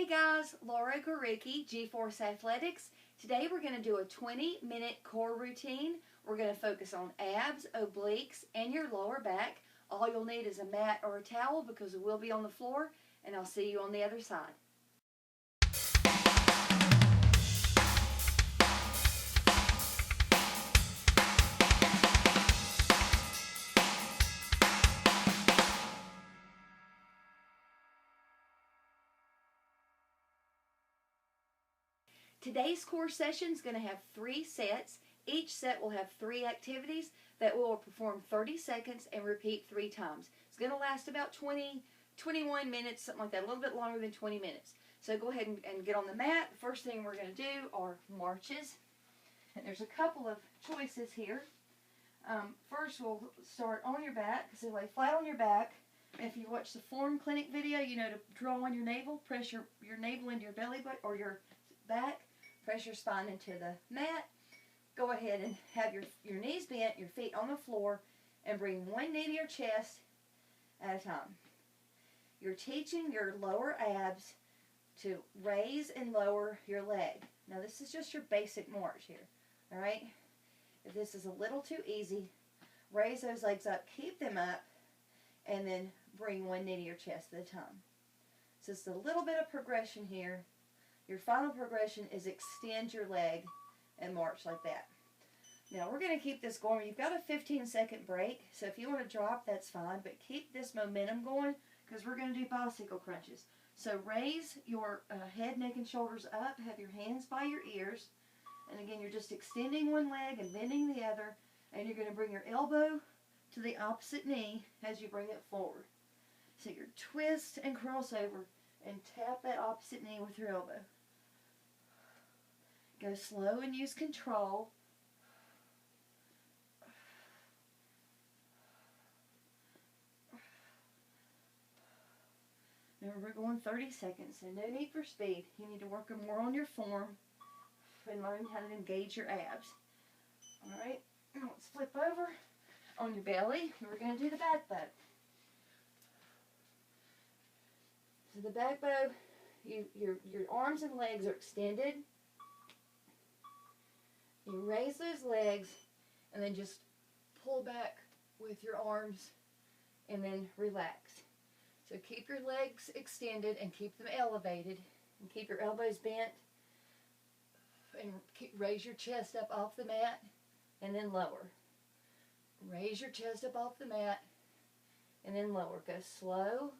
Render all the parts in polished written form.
Hey guys, Laura Gorycki, G-Force Athletics. Today we're going to do a 20-minute core routine. We're going to focus on abs, obliques, and your lower back. All you'll need is a mat or a towel because it will be on the floor, and I'll see you on the other side. Today's core session is going to have 3 sets. Each set will have 3 activities that will perform 30 seconds and repeat 3 times. It's going to last about 21 minutes, something like that, a little bit longer than 20 minutes. So go ahead and get on the mat. The first thing we're going to do are marches. And there's a couple of choices here. First we'll start on your back, so lay flat on your back. If you watch the Form Clinic video, you know to draw on your navel, press your navel into your belly button or your back. Press your spine into the mat. Go ahead and have your knees bent, your feet on the floor, and bring one knee to your chest at a time. You're teaching your lower abs to raise and lower your leg. Now this is just your basic march here, all right? If this is a little too easy, raise those legs up, keep them up, and then bring one knee to your chest at a time. So it's a little bit of progression here. Your final progression is extend your leg and march like that. Now we're going to keep this going. You've got a 15-second break, so if you want to drop, that's fine, but keep this momentum going because we're going to do bicycle crunches. So raise your head, neck, and shoulders up. Have your hands by your ears. And again, you're just extending one leg and bending the other, and you're going to bring your elbow to the opposite knee as you bring it forward. So you're twist and cross over and tap that opposite knee with your elbow. Go slow and use control. Remember, we're going 30 seconds, so no need for speed. You need to work more on your form and learn how to engage your abs. Alright, now let's flip over on your belly. We're going to do the back bow. So the back bow, your arms and legs are extended. You raise those legs and then just pull back with your arms and then relax. So keep your legs extended and keep them elevated and keep your elbows bent and raise your chest up off the mat and then lower. Raise your chest up off the mat and then lower. Go slow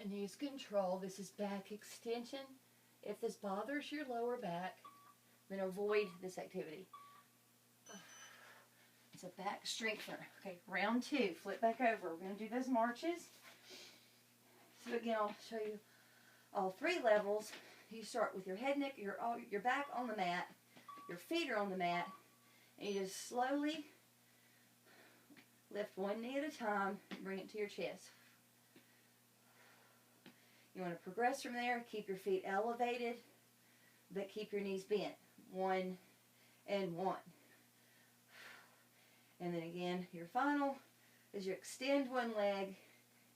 and use control. This is back extension. If this bothers your lower back, then avoid this activity. It's a back strengthener. Okay, round 2. Flip back over. We're going to do those marches. So again, I'll show you all 3 levels. You start with your head, neck, your back on the mat. Your feet are on the mat. And you just slowly lift one knee at a time and bring it to your chest. You want to progress from there. Keep your feet elevated, but keep your knees bent. 1 and 1. And then again, your final is you extend one leg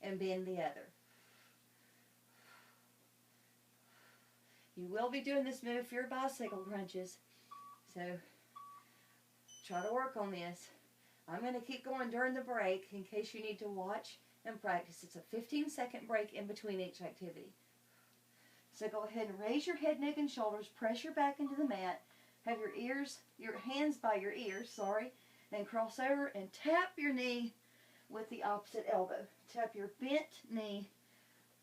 and bend the other. You will be doing this move for your bicycle crunches, so try to work on this. I'm going to keep going during the break in case you need to watch and practice. It's a 15-second break in between each activity. So go ahead and raise your head, neck, and shoulders. Press your back into the mat. Have your hands by your ears, then cross over and tap your knee with the opposite elbow. Tap your bent knee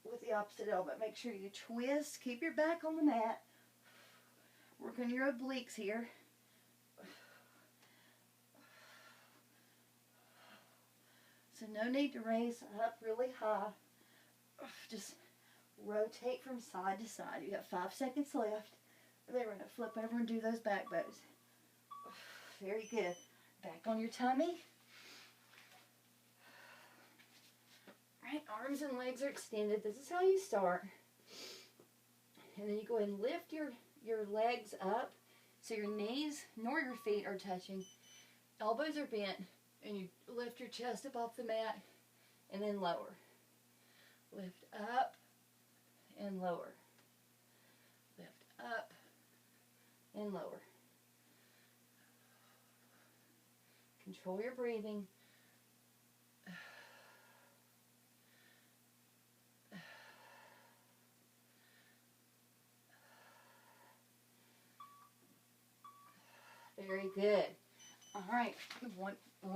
with the opposite elbow. Make sure you twist. Keep your back on the mat. Work on your obliques here. So no need to raise up really high. Just rotate from side to side. You got 5 seconds left. Then we're going to flip over and do those back bows. Very good. Back on your tummy. Alright, arms and legs are extended. This is how you start. And then you go ahead and lift your legs up so your knees nor your feet are touching. Elbows are bent. And you lift your chest up off the mat and then lower. Lift up and lower. and lower. Control your breathing. Very good. All right, one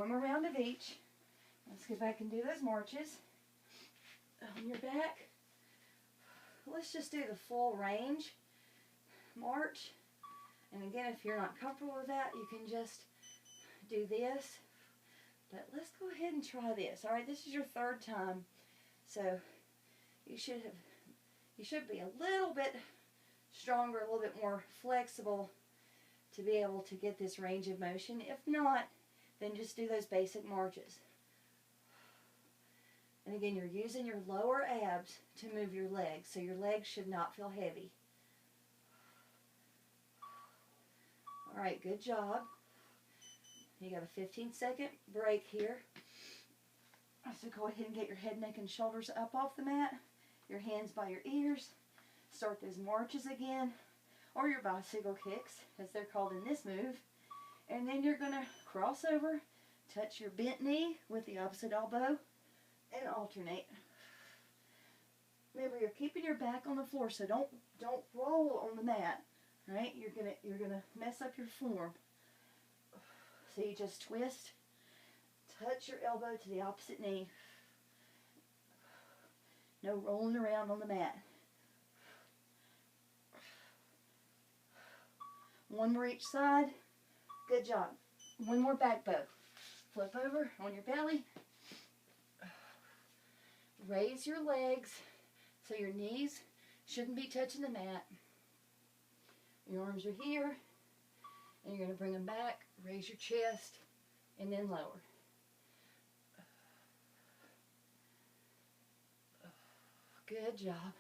more round of each. Let's go back and do those marches. On your back. Let's just do the full range march. And again, if you're not comfortable with that, you can just do this. But let's go ahead and try this. All right, this is your third time. So you should be a little bit stronger, a little bit more flexible to be able to get this range of motion. If not, then just do those basic marches. And again, you're using your lower abs to move your legs, so your legs should not feel heavy. All right, good job. You got a 15-second break here. So go ahead and get your head, neck, and shoulders up off the mat. Your hands by your ears. Start those marches again, or your bicycle kicks, as they're called in this move. And then you're going to cross over, touch your bent knee with the opposite elbow, and alternate. Remember, you're keeping your back on the floor, so don't roll on the mat. Right? You're gonna mess up your form. So you just twist, touch your elbow to the opposite knee. No rolling around on the mat. One more each side. Good job. One more back bow. Flip over on your belly. Raise your legs so your knees shouldn't be touching the mat. Your arms are here, and you're going to bring them back, raise your chest, and then lower. Good job.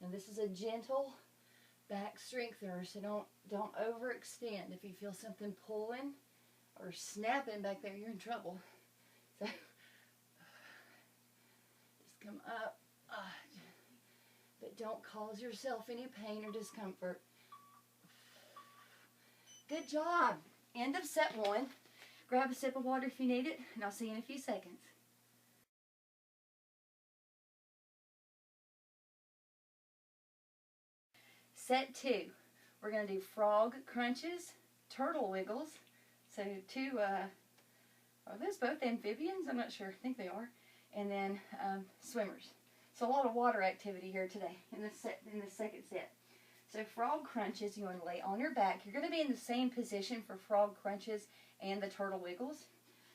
And this is a gentle back strengthener, so don't overextend. If you feel something pulling or snapping back there, you're in trouble. So just come up, but don't cause yourself any pain or discomfort. Good job. End of set one. Grab a sip of water if you need it, and I'll see you in a few seconds. Set two. We're going to do frog crunches, turtle wiggles. So two, are those both amphibians? I'm not sure. I think they are. And then swimmers. So a lot of water activity here today in the second set. So frog crunches, you want to lay on your back. You're going to be in the same position for frog crunches and the turtle wiggles.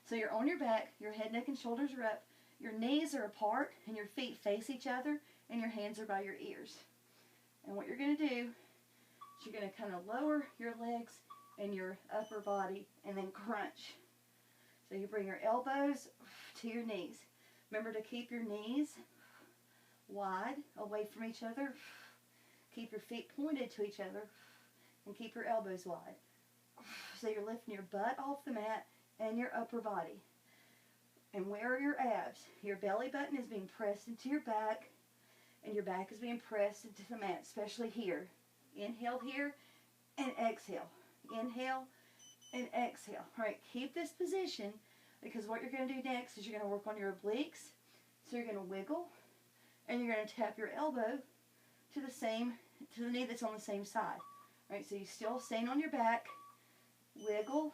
So you're on your back, your head, neck, and shoulders are up, your knees are apart, and your feet face each other, and your hands are by your ears. And what you're going to do is you're going to kind of lower your legs and your upper body and then crunch. So you bring your elbows to your knees. Remember to keep your knees wide away from each other. Keep your feet pointed to each other and keep your elbows wide. So you're lifting your butt off the mat and your upper body. And where are your abs? Your belly button is being pressed into your back, and your back is being pressed into the mat, especially here. Inhale here and exhale. Inhale and exhale. All right, keep this position, because what you're going to do next is you're going to work on your obliques. So you're going to wiggle, and you're going to tap your elbow to the knee that's on the same side. All right, so you're still staying on your back. Wiggle,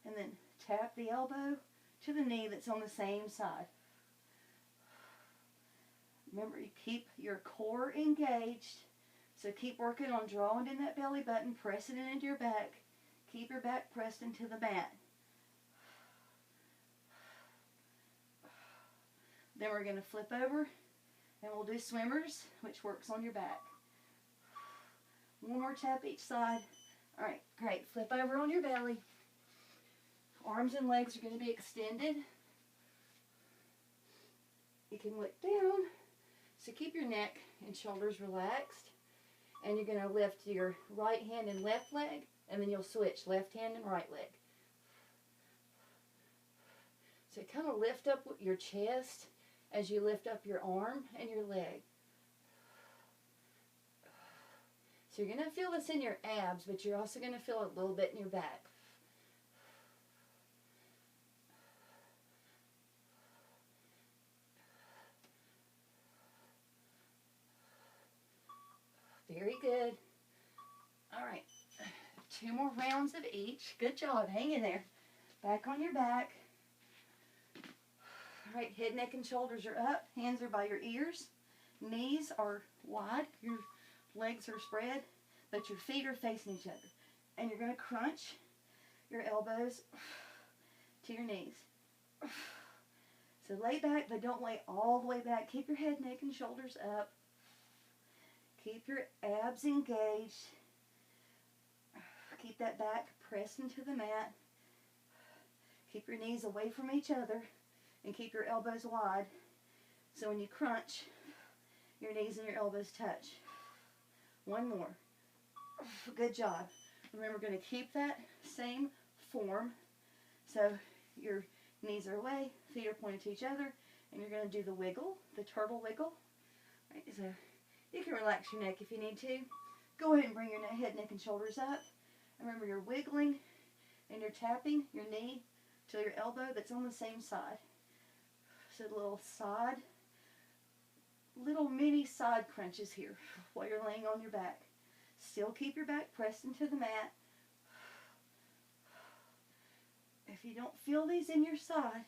and then tap the elbow to the knee that's on the same side. Remember, you keep your core engaged, so keep working on drawing in that belly button, pressing it into your back. Keep your back pressed into the mat. Then we're going to flip over, and we'll do swimmers, which works on your back. One more tap each side. All right, great. Flip over on your belly. Arms and legs are going to be extended. You can look down. So keep your neck and shoulders relaxed. And you're going to lift your right hand and left leg, and then you'll switch left hand and right leg. So kind of lift up your chest as you lift up your arm and your leg. So you're going to feel this in your abs, but you're also going to feel it a little bit in your back. Very good. All right, 2 more rounds of each. Good job, hang in there. Back on your back. All right, head, neck, and shoulders are up. Hands are by your ears. Knees are wide. Your legs are spread, but your feet are facing each other. And you're going to crunch your elbows to your knees. So lay back, but don't lay all the way back. Keep your head, neck, and shoulders up. Keep your abs engaged. Keep that back pressed into the mat. Keep your knees away from each other and keep your elbows wide. So when you crunch, your knees and your elbows touch. 1 more. Good job. Remember, we're going to keep that same form. So your knees are away, feet are pointed to each other, and you're going to do the wiggle, the turtle wiggle. Right, so you can relax your neck if you need to. Go ahead and bring your head, neck, and shoulders up. And remember, you're wiggling and you're tapping your knee to your elbow that's on the same side. So little mini side crunches here while you're laying on your back. Still keep your back pressed into the mat. If you don't feel these in your side,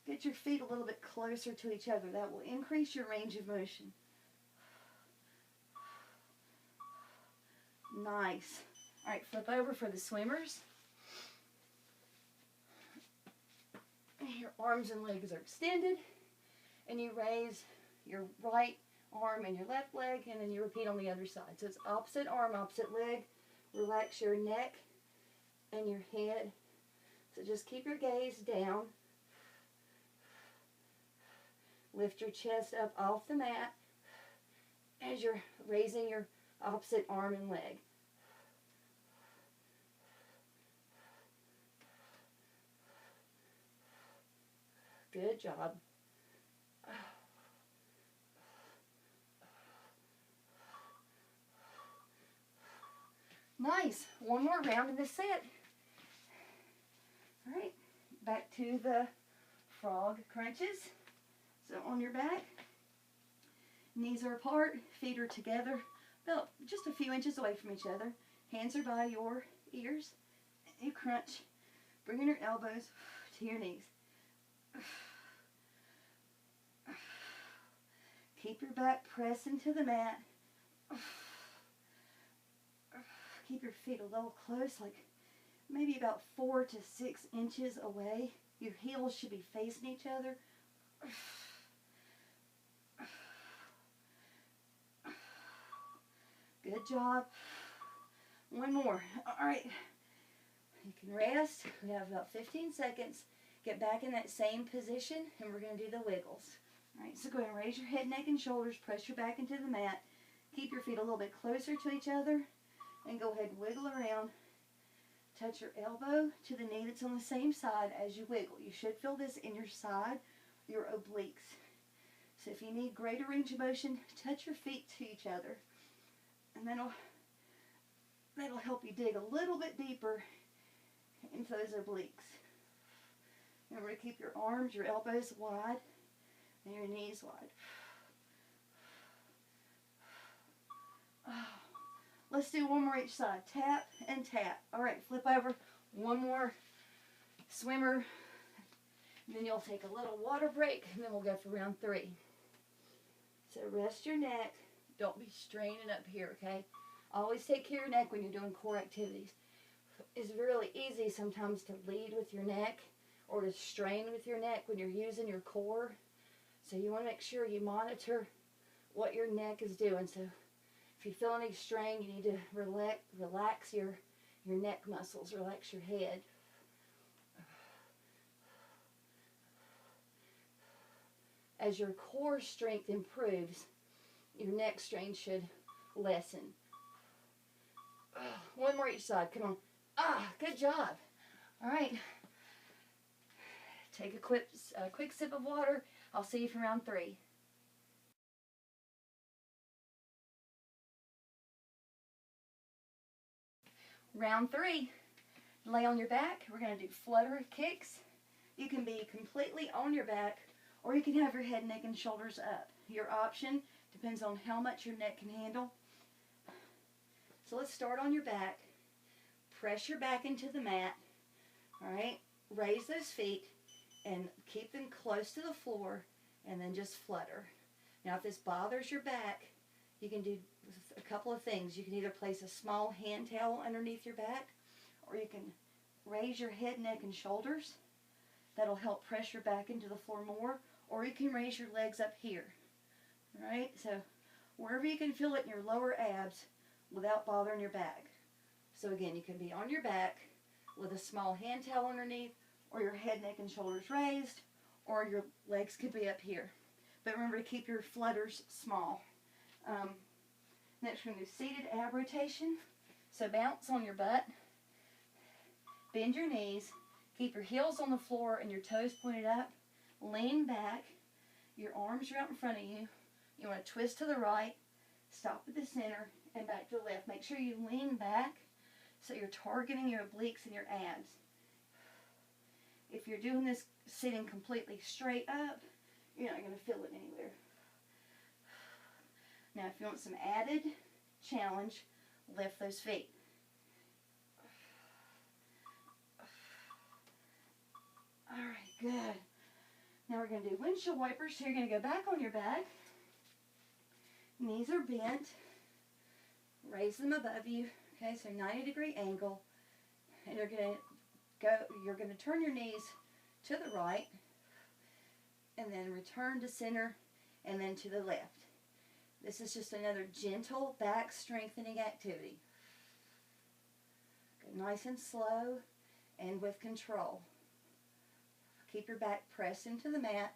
get your feet a little bit closer to each other. That will increase your range of motion. Nice. All right, flip over for the swimmers. Your arms and legs are extended, and you raise your right arm and your left leg, and then you repeat on the other side. So it's opposite arm, opposite leg. Relax your neck and your head. So just keep your gaze down. Lift your chest up off the mat as you're raising your opposite arm and leg. Good job. Nice. 1 more round in this set. All right, back to the frog crunches. So on your back, knees are apart, feet are together, about just a few inches away from each other. Hands are by your ears. You crunch, bringing your elbows to your knees. Keep your back pressed into the mat. Keep your feet a little close, like maybe about 4 to 6 inches away. Your heels should be facing each other. Good job. 1 more. All right. You can rest. We have about 15 seconds. Get back in that same position, and we're going to do the wiggles. All right, so go ahead and raise your head, neck, and shoulders. Press your back into the mat. Keep your feet a little bit closer to each other, and go ahead and wiggle around. Touch your elbow to the knee that's on the same side as you wiggle. You should feel this in your side, your obliques. So if you need greater range of motion, touch your feet to each other, and that'll help you dig a little bit deeper into those obliques. Remember to keep your arms, your elbows wide, and your knees wide. Let's do 1 more each side. Tap and tap. All right, flip over. 1 more swimmer. And then you'll take a little water break, and then we'll go for round 3. So rest your neck. Don't be straining up here, okay? Always take care of your neck when you're doing core activities. It's really easy sometimes to lead with your neck or to strain with your neck when you're using your core. So you want to make sure you monitor what your neck is doing. So if you feel any strain, you need to relax your neck muscles, relax your head. As your core strength improves, your neck strain should lessen. 1 more each side. Come on. Good job. All right. Take a quick sip of water. I'll see you for round 3. Round 3. Lay on your back. We're going to do flutter kicks. You can be completely on your back, or you can have your head, neck, and shoulders up. Your option depends on how much your neck can handle. So let's start on your back. Press your back into the mat. All right. Raise those feet and keep them close to the floor, and then just flutter. Now, if this bothers your back, you can do a couple of things. You can either place a small hand towel underneath your back, or you can raise your head, neck, and shoulders. That'll help press your back into the floor more, or you can raise your legs up here. All right, so wherever you can feel it in your lower abs without bothering your back. So again, you can be on your back with a small hand towel underneath, or your head, neck, and shoulders raised, or your legs could be up here. But remember to keep your flutters small. Next, we're going to do seated ab rotation. So bounce on your butt, bend your knees, keep your heels on the floor and your toes pointed up, lean back, your arms are out in front of you. You want to twist to the right, stop at the center, and back to the left. Make sure you lean back so you're targeting your obliques and your abs. If you're doing this sitting completely straight up, you're not going to feel it anywhere. Now, if you want some added challenge, lift those feet. All right, good. Now we're going to do windshield wipers. So you're going to go back on your back. Knees are bent. Raise them above you. Okay, so 90-degree angle. And you're going to turn your knees to the right, and then return to center, and then to the left. This is just another gentle back strengthening activity. Go nice and slow and with control. Keep your back pressed into the mat.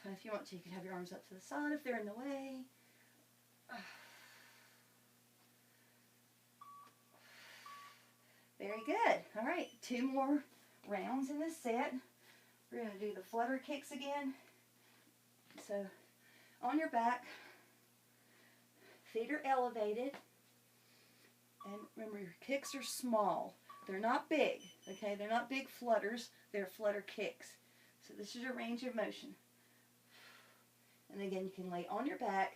And if you want to, you can have your arms up to the side if they're in the way. Very good. All right, 2 more rounds in this set. We're going to do the flutter kicks again. So, on your back, feet are elevated. And remember, your kicks are small. They're not big, okay? They're not big flutters. They're flutter kicks. So this is your range of motion. And again, you can lay on your back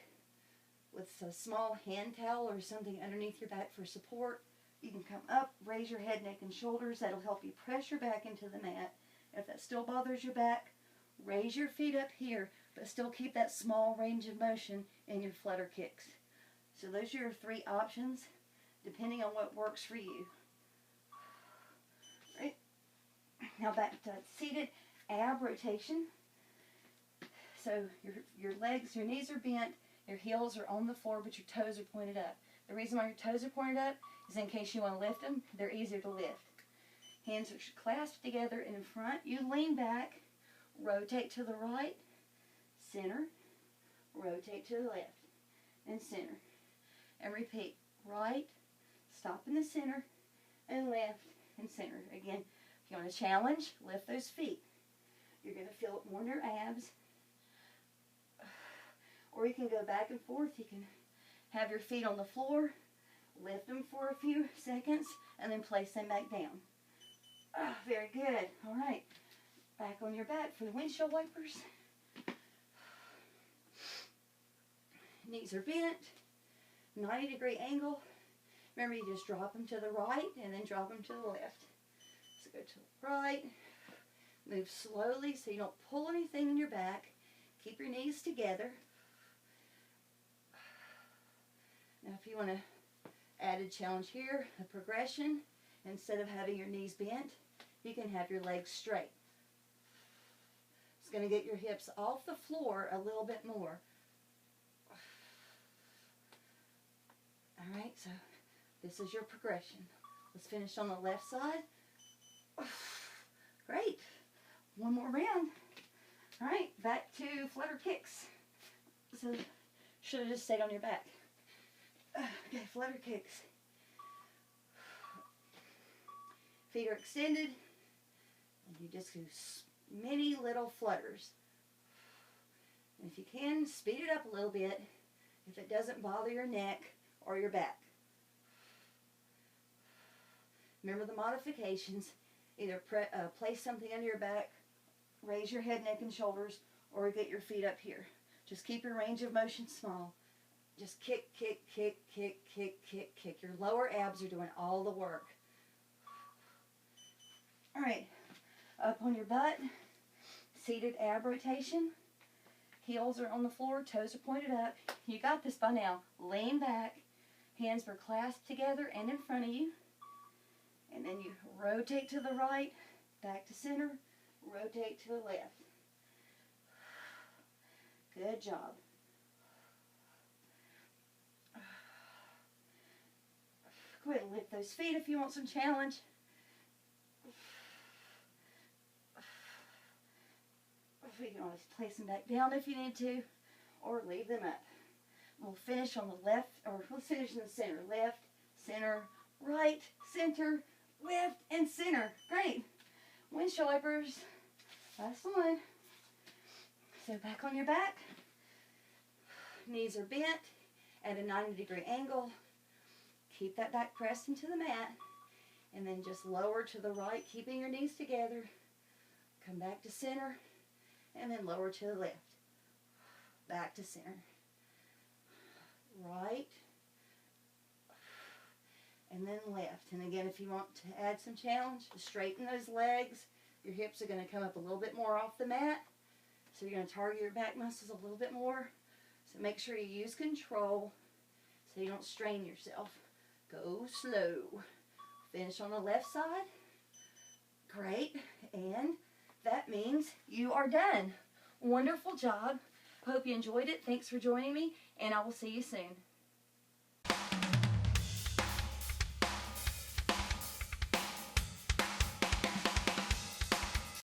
with a small hand towel or something underneath your back for support. You can come up, raise your head, neck, and shoulders. That'll help you press your back into the mat. If that still bothers your back, raise your feet up here, but still keep that small range of motion in your flutter kicks. So those are your 3 options, depending on what works for you. Right. Now back to seated ab rotation. So your legs, your knees are bent, your heels are on the floor, but your toes are pointed up. The reason why your toes are pointed up is in case you want to lift them. They're easier to lift. Hands are clasped together in front. You lean back, rotate to the right, center, rotate to the left, and center. And repeat. Right, stop in the center, and left, and center. Again, if you want to challenge, lift those feet. You're going to feel it more in your abs. Or you can go back and forth. You can have your feet on the floor, lift them for a few seconds, and then place them back down. Oh, very good. All right. Back on your back for the windshield wipers. Knees are bent. 90-degree angle. Remember, you just drop them to the right and then drop them to the left. So go to the right. Move slowly so you don't pull anything in your back. Keep your knees together. Now, if you want to add a challenge here, a progression, instead of having your knees bent, you can have your legs straight. It's going to get your hips off the floor a little bit more. All right, so this is your progression. Let's finish on the left side. Great. 1 more round. All right, back to flutter kicks. So, should have just stayed on your back. Okay, flutter kicks. Feet are extended, and you just do many little flutters. And if you can, speed it up a little bit. If it doesn't bother your neck, or your back. Remember the modifications. Either place something under your back, raise your head, neck, and shoulders, or get your feet up here. Just keep your range of motion small. Just kick, kick, kick, kick, kick, kick, kick. Your lower abs are doing all the work. All right, up on your butt, seated ab rotation. Heels are on the floor, toes are pointed up. You got this by now. Lean back, hands are clasped together and in front of you. And then you rotate to the right, back to center, rotate to the left. Good job. Go ahead and lift those feet if you want some challenge. You can always place them back down if you need to, or leave them up. We'll finish on the left, or we'll finish in the center. Left, center, right, center, left, and center. Great. Windshield wipers. Last one. So back on your back. Knees are bent at a 90-degree angle. Keep that back pressed into the mat. And then just lower to the right, keeping your knees together. Come back to center. And then lower to the left. Back to center. Right. And then left. And again, if you want to add some challenge, straighten those legs. Your hips are going to come up a little bit more off the mat. So you're going to target your back muscles a little bit more. So make sure you use control so you don't strain yourself. Go slow. Finish on the left side. Great. And that means you are done. Wonderful job. Hope you enjoyed it. Thanks for joining me, and I will see you soon.